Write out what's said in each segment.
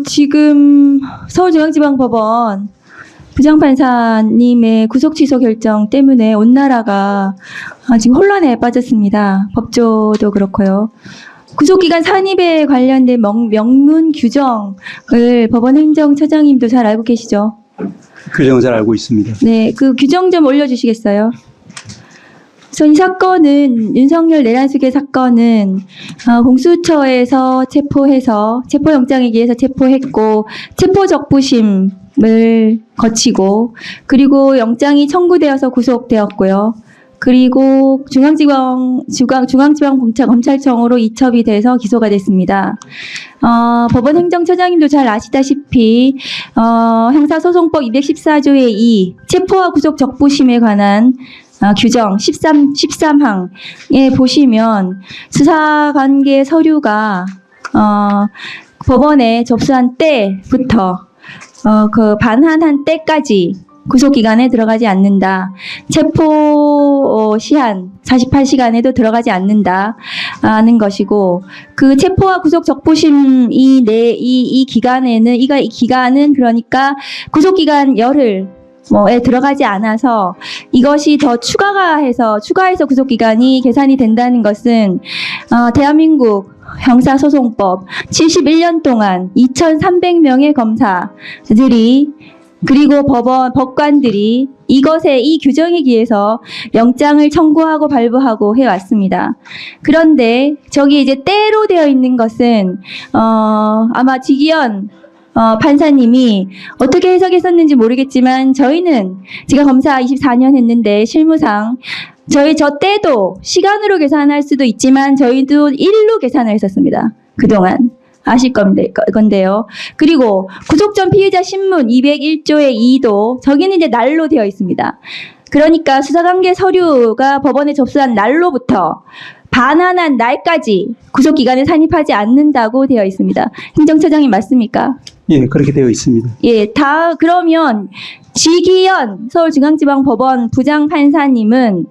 지금 서울중앙지방법원 부장판사님의 구속 취소 결정 때문에 온 나라가 지금 혼란에 빠졌습니다. 법조도 그렇고요. 구속기간 산입에 관련된 명문 규정을 법원 행정처장님도 잘 알고 계시죠? 규정은 잘 알고 있습니다. 네, 그 규정 좀 올려주시겠어요? 우선 이 사건은 윤석열 내란수계 사건은 공수처에서 체포해서 체포영장에 의해서 체포했고 체포적부심을 거치고 그리고 영장이 청구되어서 구속되었고요. 그리고 중앙지방검찰청으로 이첩이 돼서 기소가 됐습니다. 법원 행정처장님도 잘 아시다시피 형사소송법 214조의 2 체포와 구속 적부심에 관한 규정 13항에 보시면 수사관계 서류가 법원에 접수한 때부터 그 반환한 때까지 구속기간에 들어가지 않는다. 체포 시한 48시간에도 들어가지 않는다는 것이고 그 체포와 구속 적부심 이 기간은 그러니까 구속기간 열흘 에 들어가지 않아서 이것이 더 추가해서 구속기간이 계산이 된다는 것은 대한민국 형사소송법 71년 동안 2,300명의 검사들이 그리고 법관들이 이 규정에 기해서 영장을 청구하고 발부하고 해왔습니다. 그런데 저기 이제 때로 되어 있는 것은 아마 지기현 판사님이 어떻게 해석했었는지 모르겠지만 저희는 제가 검사 24년 했는데 실무상 저 때도 시간으로 계산할 수도 있지만 저희도 일로 계산을 했었습니다. 그동안. 아실 건데요. 그리고 구속 전 피의자 신문 201조의 2도 저기는 이제 날로 되어 있습니다. 그러니까 수사관계 서류가 법원에 접수한 날로부터 반환한 날까지 구속기간에 산입하지 않는다고 되어 있습니다. 행정처장님 맞습니까? 예, 그렇게 되어 있습니다. 예, 그러면 지기현 서울중앙지방법원 부장판사님은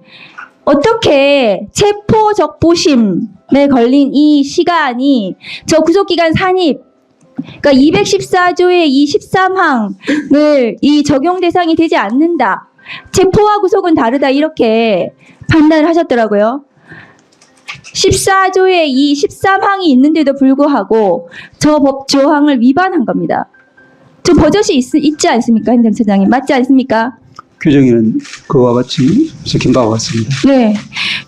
어떻게 체포적부심에 걸린 이 시간이 저 구속기간 산입 그러니까 214조의 이 13항을 이 적용 대상이 되지 않는다. 체포와 구속은 다르다 이렇게 판단을 하셨더라고요. 14조의 이 13항이 있는데도 불구하고 저 법 조항을 위반한 겁니다. 저 버젓이 있지 않습니까? 행정처장님. 맞지 않습니까? 규정에는 그와 같이 적힌 바와 같습니다. 네.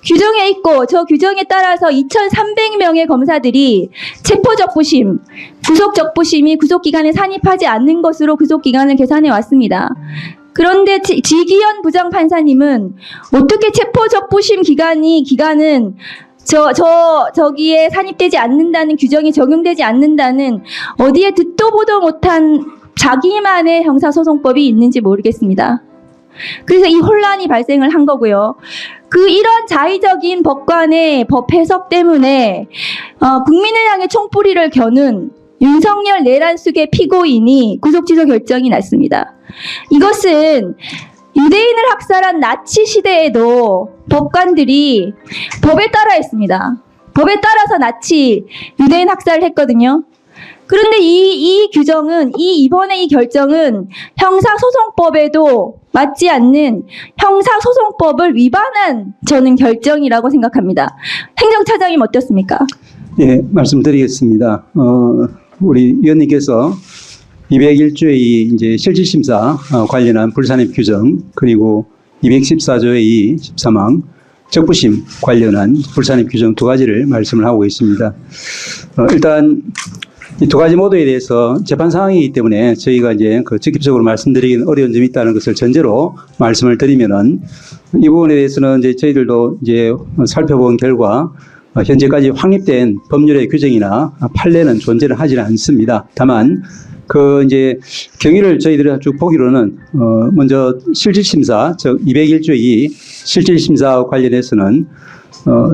규정에 있고 저 규정에 따라서 2,300명의 검사들이 체포적부심, 구속적부심이 구속기간에 산입하지 않는 것으로 구속기간을 계산해 왔습니다. 그런데 지기현 부장판사님은 어떻게 체포적부심 기간은 저기에 산입되지 않는다는 규정이 적용되지 않는다는 어디에 듣도 보도 못한 자기만의 형사소송법이 있는지 모르겠습니다. 그래서 이 혼란이 발생을 한 거고요. 이런 자의적인 법관의 법 해석 때문에 국민을 향해 총뿌리를 겨눈 윤석열 내란수계 피고인이 구속취소 결정이 났습니다. 이것은 유대인을 학살한 나치 시대에도 법관들이 법에 따라 했습니다. 법에 따라서 나치 유대인 학살을 했거든요. 그런데 이 규정은 이번에 이 결정은 형사소송법에도 맞지 않는 형사소송법을 위반한 저는 결정이라고 생각합니다. 행정처장님 어떻습니까? 예, 말씀드리겠습니다. 우리 위원님께서 201조의 이제 실질심사 관련한 불산입 규정 그리고 214조의 2 13항 적부심 관련한 불산입 규정 두 가지를 말씀을 하고 있습니다. 일단 이 두 가지 모두에 대해서 재판 상황이기 때문에 저희가 이제 직접적으로 말씀드리기는 어려운 점이 있다는 것을 전제로 말씀을 드리면은 이 부분에 대해서는 이제 저희들도 이제 살펴본 결과 현재까지 확립된 법률의 규정이나 판례는 존재를 하지는 않습니다. 다만 이제 경위를 저희들이 쭉 보기로는 먼저 실질심사 즉 201조 2 실질심사 관련해서는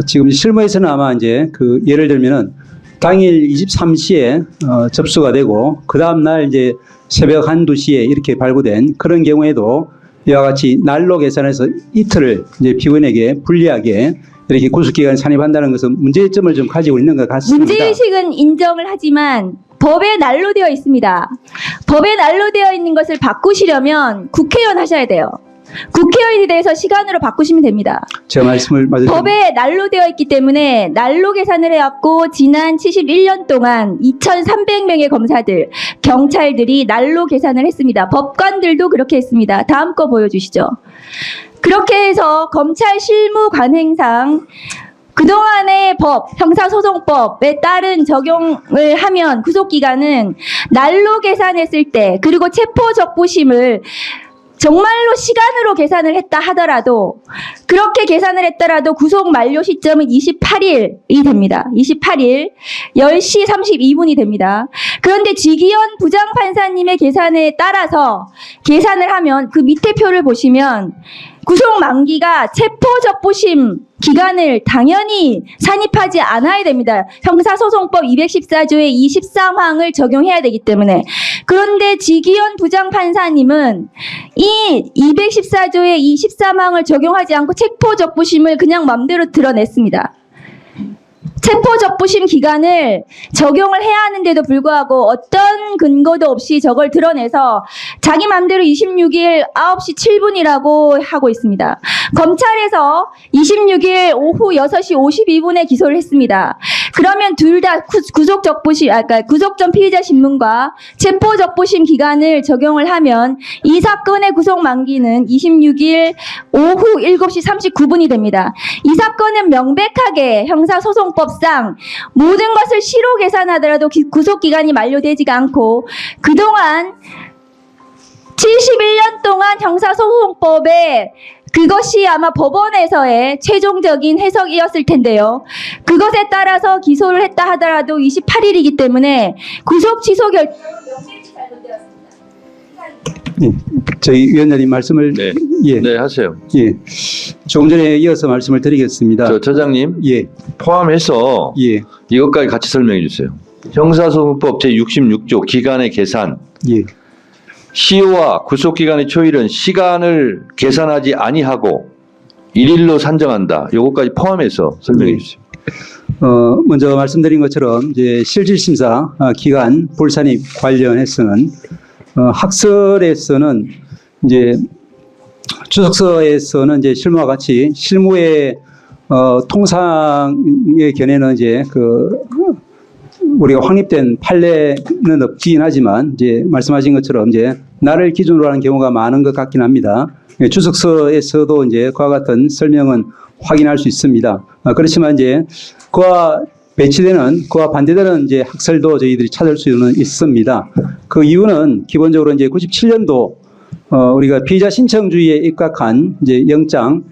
지금 실무에서는 아마 이제 예를 들면은 당일 23시에 접수가 되고 그 다음 날 이제 새벽 1, 2시에 이렇게 발부된 그런 경우에도 이와 같이 날로 계산해서 이틀을 이제 피고인에게 불리하게 이렇게 구속기간을 산입한다는 것은 문제점을 좀 가지고 있는 것 같습니다. 문제의식은 인정을 하지만 법에 난로되어 있습니다. 법에 난로되어 있는 것을 바꾸시려면 국회의원 하셔야 돼요. 국회의원이 돼서 시간으로 바꾸시면 됩니다. 제가 말씀을 맞으 법에 난로되어 있기 때문에 난로 계산을 해왔고 지난 71년 동안 2,300명의 검사들, 경찰들이 난로 계산을 했습니다. 법관들도 그렇게 했습니다. 다음 거 보여주시죠. 그렇게 해서 검찰 실무 관행상 그동안의 법, 형사소송법에 따른 적용을 하면 구속기간은 난로 계산했을 때 그리고 체포적부심을 정말로 시간으로 계산을 했다 하더라도 그렇게 계산을 했더라도 구속 만료 시점은 28일이 됩니다. 28일 10시 32분이 됩니다. 그런데 지기현 부장판사님의 계산에 따라서 계산을 하면 그 밑에 표를 보시면 구속 만기가 체포적부심 기간을 당연히 산입하지 않아야 됩니다. 형사소송법 214조의 23항을 적용해야 되기 때문에. 그런데 지기현 부장판사님은 이 214조의 23항을 적용하지 않고 체포적부심을 그냥 맘대로 드러냈습니다. 체포적부심 기간을 적용을 해야 하는데도 불구하고 어떤 근거도 없이 저걸 드러내서 자기 맘대로 26일 9시 7분이라고 하고 있습니다. 검찰에서 26일 오후 6시 52분에 기소를 했습니다. 그러면 둘 다 구속적부심, 그러니까 구속 전 피의자 신문과 체포적부심 기간을 적용을 하면 이 사건의 구속 만기는 26일 오후 7시 39분이 됩니다. 이 사건은 명백하게 형사소송법상 모든 것을 시로 계산하더라도 구속기간이 만료되지가 않고 그동안 71년 동안 형사소송법에 그것이 아마 법원에서의 최종적인 해석이었을 텐데요. 그것에 따라서 기소를 했다 하더라도 28일이기 때문에 구속 취소 결정은 명백히 잘못되었습니다. 예, 저희 위원장님 말씀을 네. 예, 네, 하세요. 예, 조금 전에 이어서 말씀을 드리겠습니다. 저장님 예, 포함해서 예, 이것까지 같이 설명해 주세요. 형사소송법 제66조 기간의 계산. 예. 시효와 구속기간의 초일은 시간을 계산하지 아니하고 일일로 산정한다. 요것까지 포함해서 설명해 주세요. 먼저 말씀드린 것처럼 이제 실질심사 기간 불산입 관련해서는 학설에서는 이제 주석서에서는 이제 실무와 같이 실무의 통상의 견해는 이제 우리가 확립된 판례는 없긴 하지만 이제 말씀하신 것처럼 이제 날을 기준으로 하는 경우가 많은 것 같긴 합니다. 주석서에서도 이제 그와 같은 설명은 확인할 수 있습니다. 그렇지만 이제 그와 반대되는 이제 학설도 저희들이 찾을 수는 있습니다. 그 이유는 기본적으로 이제 97년도 우리가 피의자 신청주의에 입각한 이제 영장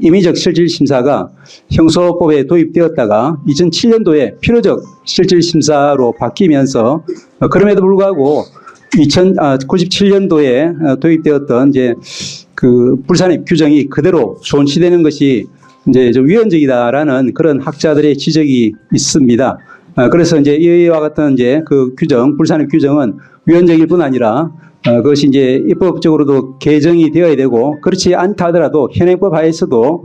임의적 실질 심사가 형소법에 도입되었다가 2007년도에 필요적 실질 심사로 바뀌면서 그럼에도 불구하고 97년도에 도입되었던 이제 그 불산입 규정이 그대로 존치되는 것이 이제 좀 위헌적이다라는 그런 학자들의 지적이 있습니다. 그래서 이제 이와 같은 이제 그 규정, 불산입 규정은 위헌적일 뿐 아니라 그것이 이제 입법적으로도 개정이 되어야 되고 그렇지 않다 하더라도 현행법 하에서도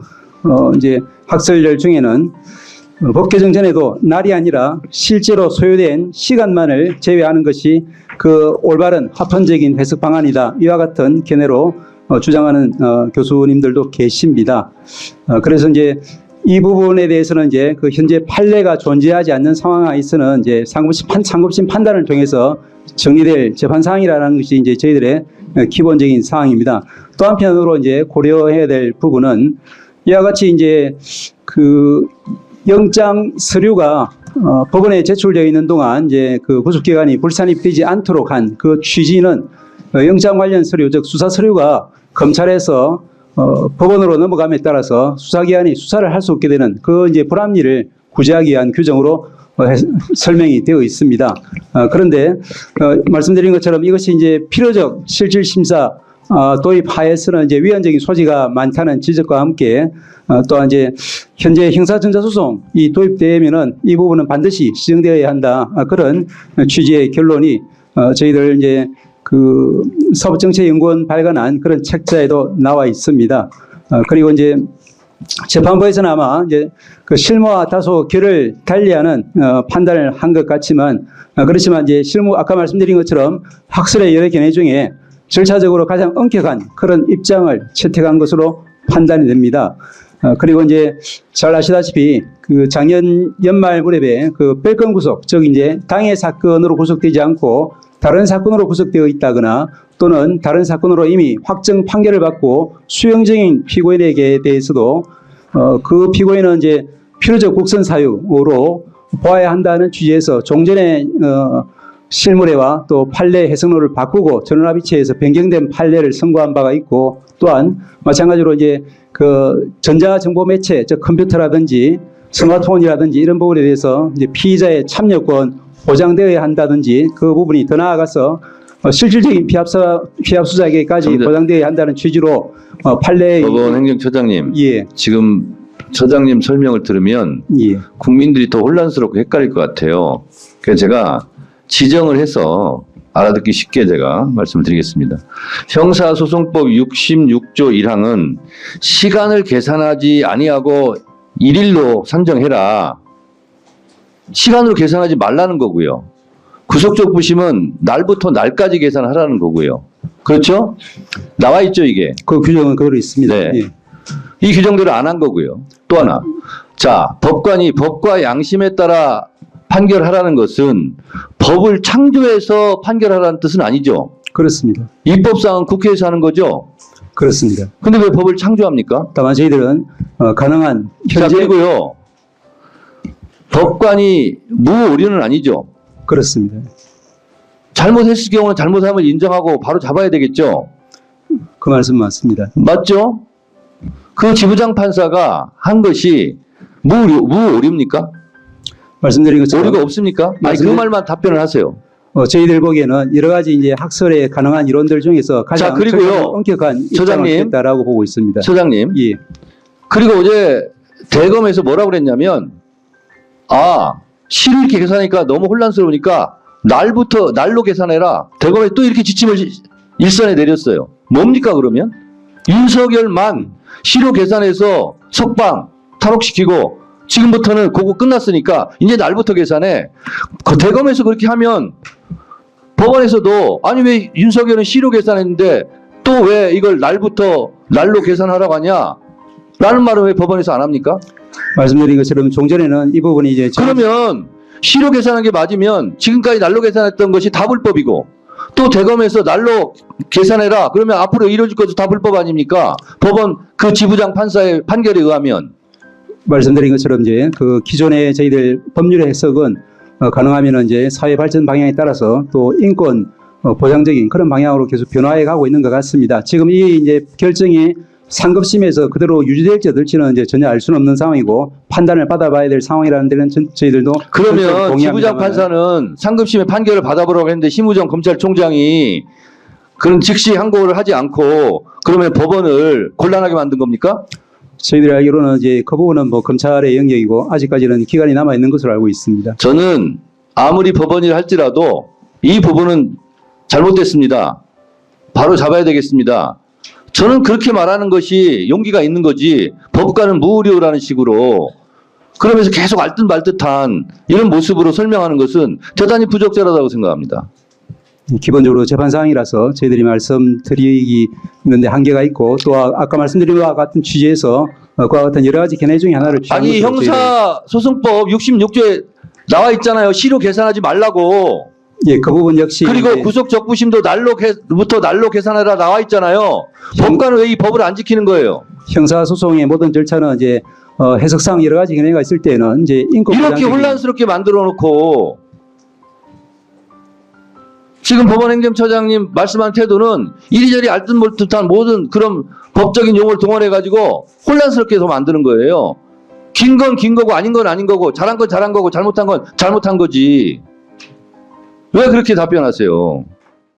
이제 학설들 중에는 법 개정 전에도 날이 아니라 실제로 소요된 시간만을 제외하는 것이 그 올바른 합헌적인 해석 방안이다. 이와 같은 견해로 주장하는 교수님들도 계십니다. 그래서 이제 이 부분에 대해서는 이제 그 현재 판례가 존재하지 않는 상황에서는 이제 상급심 판단을 통해서 정리될 재판 사항이라는 것이 이제 저희들의 기본적인 사항입니다. 또 한편으로 이제 고려해야 될 부분은 이와 같이 이제 그 영장 서류가 법원에 제출되어 있는 동안 이제 그 구속기간이 불산입되지 않도록 한 그 취지는 영장 관련 서류, 즉 수사 서류가 검찰에서 법원으로 넘어감에 따라서 수사기관이 수사를 할 수 없게 되는 그 이제 불합리를 구제하기 위한 규정으로 설명이 되어 있습니다. 그런데 말씀드린 것처럼 이것이 이제 필요적 실질 심사 도입하에서는 이제 위헌적인 소지가 많다는 지적과 함께 또한 이제 현재 형사전자소송이 도입되면은 이 부분은 반드시 시정되어야 한다. 그런 취지의 결론이 저희들 이제 그 사법정책연구원 발간한 그런 책자에도 나와 있습니다. 그리고 이제 재판부에서는 아마 이제 그 실무와 다소 결을 달리하는 판단을 한 것 같지만 그렇지만 이제 실무 아까 말씀드린 것처럼 학설의 여러 견해 중에 절차적으로 가장 엄격한 그런 입장을 채택한 것으로 판단이 됩니다. 그리고 이제 잘 아시다시피 그 작년 연말 무렵에 그 별건 구속, 즉 이제 당해 사건으로 구속되지 않고 다른 사건으로 구속되어 있다거나 또는 다른 사건으로 이미 확정 판결을 받고 수용 중인 피고인에게 대해서도 그 피고인은 이제 필요적 국선 사유로 보아야 한다는 취지에서 종전의 실무례와 또 판례 해석론을 바꾸고 전원합의체에서 변경된 판례를 선고한 바가 있고 또한 마찬가지로 이제 그 전자정보매체 즉 컴퓨터라든지 스마트폰이라든지 이런 부분에 대해서 이제 피의자의 참여권 보장되어야 한다든지 그 부분이 더 나아가서 실질적인 피합 수사에게까지 보장되어야 한다는 취지로 판례 법원 행정처장님 예. 지금 처장님 설명을 들으면 예. 국민들이 더 혼란스럽고 헷갈릴 것 같아요. 그래서 제가 지정을 해서 알아듣기 쉽게 제가 말씀을 드리겠습니다. 형사소송법 66조 1항은 시간을 계산하지 아니하고 일일로 산정해라. 시간으로 계산하지 말라는 거고요. 구속적 부심은 날부터 날까지 계산하라는 거고요. 그렇죠? 나와 있죠, 이게. 그 규정은 그대로 있습니다. 네. 예. 이 규정대로 안 한 거고요. 또 하나. 자, 법관이 법과 양심에 따라 판결하라는 것은 법을 창조해서 판결하라는 뜻은 아니죠. 그렇습니다. 입법상은 국회에서 하는 거죠. 그렇습니다. 근데 왜 법을 창조합니까? 다만 저희들은 가능한 자, 현재 그리고요. 법관이 무오류는 아니죠. 그렇습니다. 잘못했을 경우는 잘못함을 인정하고 바로 잡아야 되겠죠. 그 말씀 맞습니다. 맞죠? 그 지부장 판사가 한 것이 무오류입니까? 말씀드린 것처럼 오류가 없습니까? 아니, 그 말만 답변을 하세요. 저희들 보기에는 여러 가지 이제 학설의 가능한 이론들 중에서 가장 자, 그리고요. 엄격한 입장을 처장님. 했다라고 보고 있습니다. 처장님. 예. 그리고 어제 대검에서 뭐라고 그랬냐면 시를 이렇게 계산하니까 너무 혼란스러우니까 날로 계산해라. 대검에 또 이렇게 지침을 일선에 내렸어요. 뭡니까 그러면? 윤석열만 시로 계산해서 석방 탈옥시키고 지금부터는 그거 끝났으니까 이제 날부터 계산해. 그 대검에서 그렇게 하면 법원에서도 아니 왜 윤석열은 시로 계산했는데 또 왜 이걸 날로 계산하라고 하냐? 라는 말을 왜 법원에서 안 합니까? 말씀드린 것처럼 종전에는 이 부분이 이제 그러면 시로 계산한 게 맞으면 지금까지 날로 계산했던 것이 다 불법이고 또 대검에서 날로 계산해라. 그러면 앞으로 이루어질 것도 다 불법 아닙니까? 법원 그 지부장 판사의 판결에 의하면. 말씀드린 것처럼 이제 그 기존의 저희들 법률의 해석은 가능하면 이제 사회 발전 방향에 따라서 또 인권 보장적인 그런 방향으로 계속 변화해 가고 있는 것 같습니다. 지금 이 이제 결정이 상급심에서 그대로 유지될지 어떨지는 이제 전혀 알 수는 없는 상황이고 판단을 받아봐야 될 상황이라는 데는 저희들도 그러면 지부장 판사는 상급심의 판결을 받아보라고 했는데 심우정 검찰총장이 그런 즉시 항고를 하지 않고 그러면 법원을 곤란하게 만든 겁니까? 저희들이 알기로는 이제 그 부분은 뭐 검찰의 영역이고 아직까지는 기간이 남아 있는 것으로 알고 있습니다. 저는 아무리 법원이라 할지라도 이 부분은 잘못됐습니다. 바로 잡아야 되겠습니다. 저는 그렇게 말하는 것이 용기가 있는 거지 법관은 무오류라는 식으로 그러면서 계속 알듯 말듯한 이런 모습으로 설명하는 것은 대단히 부적절하다고 생각합니다. 기본적으로 재판 사항이라서 저희들이 말씀드리는데 한계가 있고 또 아까 말씀드린 것과 같은 취지에서 그와 같은 여러 가지 견해 중에 하나를 취한 아니 것으로 형사소송법 66조에 나와 있잖아요. 시로 계산하지 말라고. 예, 그 부분 역시 그리고 이제 구속 적부심도 날로부터 날로 계산해라 나와 있잖아요. 법관은 왜 이 법을 안 지키는 거예요? 형사소송의 모든 절차는 이제 해석상 여러 가지 견해가 있을 때는 이제 인권 이렇게 혼란스럽게 만들어 놓고 지금 법원행정처장님 말씀한 태도는 이리저리 알듯말듯한 모든 그런 법적인 용어를 동원해 가지고 혼란스럽게 더 만드는 거예요. 긴 건 긴 거고 아닌 건 아닌 거고 잘한 건 잘한 거고 잘못한 건 잘못한 거지. 왜 그렇게 답변하세요?